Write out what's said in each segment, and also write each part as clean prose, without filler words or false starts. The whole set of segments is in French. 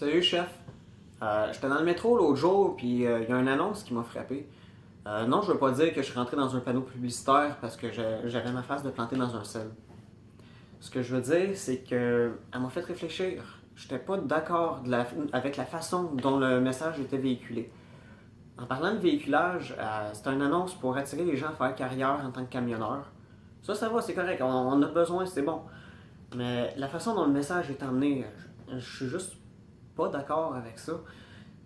Salut chef. J'étais dans le métro l'autre jour, puis il y a une annonce qui m'a frappé. Non, je veux pas dire que je suis rentré dans un panneau publicitaire parce que j'avais ma face de planter dans un sel. Ce que je veux dire, c'est que elle m'a fait réfléchir. J'étais pas d'accord avec la façon dont le message était véhiculé. En parlant de véhiculage, c'était une annonce pour attirer les gens à faire carrière en tant que camionneur. Ça va, c'est correct, on a besoin, c'est bon. Mais la façon dont le message est emmené, je suis juste pas d'accord avec ça.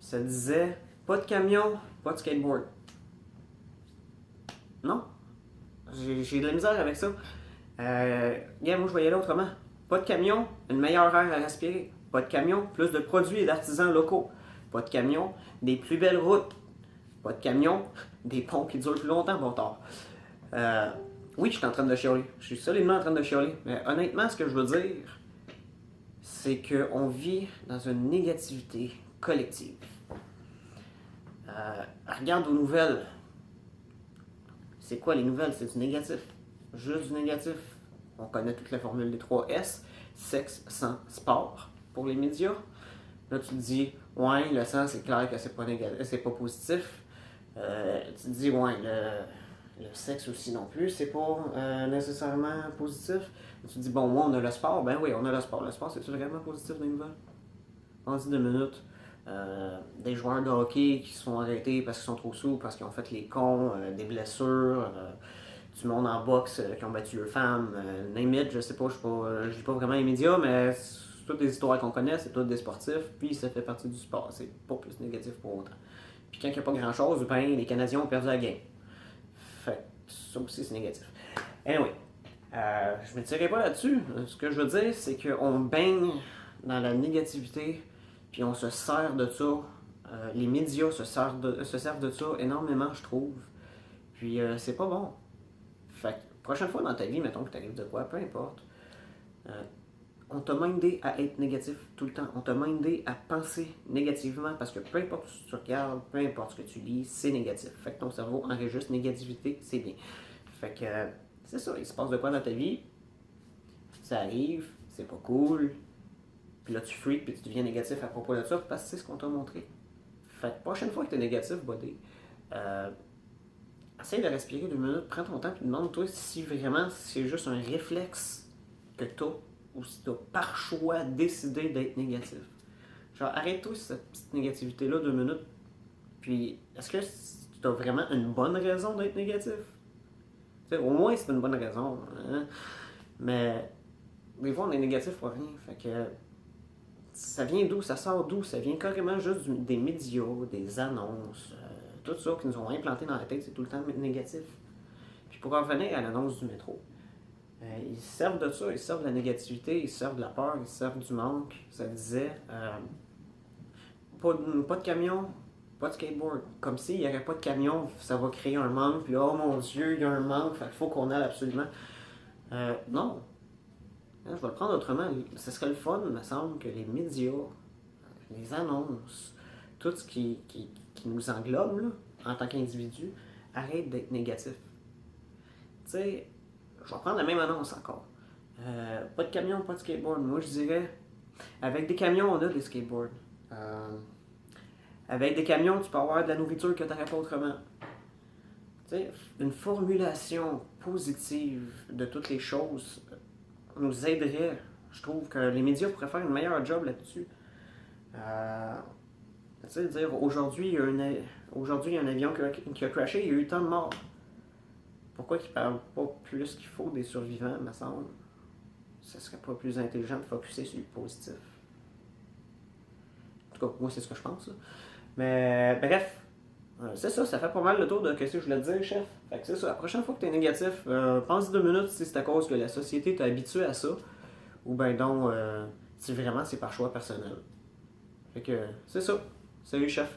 Ça disait pas de camion, pas de skateboard. Non, j'ai de la misère avec ça. Moi je vais y aller autrement. Pas de camion, une meilleure air à respirer. Pas de camion, plus de produits et d'artisans locaux. Pas de camion, des plus belles routes. Pas de camion, des ponts qui durent plus longtemps, bon tard. Oui, je suis en train de chialer. Je suis solidement en train de chialer. Mais honnêtement, ce que je veux dire, c'est qu'on vit dans une négativité collective. Regarde aux nouvelles. C'est quoi les nouvelles? C'est du négatif. Juste du négatif. On connaît toute la formule des 3 S. Sexe, sang, sport pour les médias. Là, tu te dis, ouais, le sang, c'est clair que c'est pas négatif, c'est pas positif. Tu te dis, ouais, le sexe aussi non plus, c'est pas nécessairement positif. Tu te dis, bon, moi, on a le sport. Ben oui, on a le sport. Le sport, c'est-tu vraiment positif dans les nouvelles? Pense 2 minutes. Des joueurs de hockey qui se font arrêter parce qu'ils sont trop sous, parce qu'ils ont fait les cons, des blessures, du monde en boxe qui ont battu leurs femmes, name it, je sais pas, je lis pas vraiment les médias, mais c'est toutes des histoires qu'on connaît, c'est toutes des sportifs, puis ça fait partie du sport, c'est pas plus négatif pour autant. Puis quand il n'y a pas grand chose, ben, les Canadiens ont perdu la game. Fait que ça aussi c'est négatif. Anyway, je me tirerai pas là-dessus. Ce que je veux dire, c'est qu'on baigne dans la négativité, puis on se sert de ça. Les médias se servent de ça énormément, je trouve. Puis c'est pas bon. Fait que, prochaine fois dans ta vie, mettons que t'arrives de quoi, peu importe, on t'a mindé à être négatif tout le temps. On t'a mindé à penser négativement parce que peu importe ce que tu regardes, peu importe ce que tu lis, c'est négatif. Fait que ton cerveau enregistre négativité, c'est bien. Fait que c'est ça, il se passe de quoi dans ta vie, ça arrive, c'est pas cool, puis là tu freaks puis tu deviens négatif à propos de ça parce que c'est ce qu'on t'a montré. Fait que prochaine fois que t'es négatif, buddy, essaye de respirer 2 minutes, prends ton temps et demande-toi si vraiment c'est juste un réflexe que t'as ou si t'as par choix décidé d'être négatif. Genre, arrête-toi cette petite négativité-là 2 minutes, puis est-ce que tu as vraiment une bonne raison d'être négatif? T'sais, au moins c'est une bonne raison, hein? Mais des fois on est négatif pour rien, fait que ça vient d'où, ça sort d'où? Ça vient carrément juste des médias, des annonces, tout ça qui nous ont implanté dans la tête, c'est tout le temps négatif. Puis pour en revenir à l'annonce du métro, ils se servent de ça, ils se servent de la négativité, ils se servent de la peur, ils se servent du manque. Ça disait pas de camion, pas de skateboard. Comme s'il n'y aurait pas de camion, ça va créer un manque, puis oh mon Dieu, il y a un manque, il faut qu'on aille absolument. Non. Je vais le prendre autrement. Ce serait le fun, il me semble, que les médias, les annonces, tout ce qui nous englobe là, en tant qu'individu, arrête d'être négatif. Tu sais, je vais prendre la même annonce encore. Pas de camion, pas de skateboard. Moi, je dirais, avec des camions, on a des skateboards. Avec des camions, tu peux avoir de la nourriture que tu n'aurais pas autrement. Tu sais, une formulation positive de toutes les choses nous aiderait. Je trouve que les médias pourraient faire un meilleur job là-dessus. Tu sais, dire aujourd'hui, il y a un avion qui a crashé, il y a eu tant de morts. Pourquoi ils ne parlent pas plus qu'il faut des survivants, me semble? Ce serait pas plus intelligent de focusser sur le positif. En tout cas, moi, c'est ce que je pense. Là. Mais bref, c'est ça, ça fait pas mal le tour de ce que je voulais te dire, chef. Fait que c'est ça, la prochaine fois que tu es négatif, pense 2 minutes si c'est à cause que la société t'a habitué à ça, ou ben donc, si vraiment c'est par choix personnel. Fait que c'est ça. Salut, chef.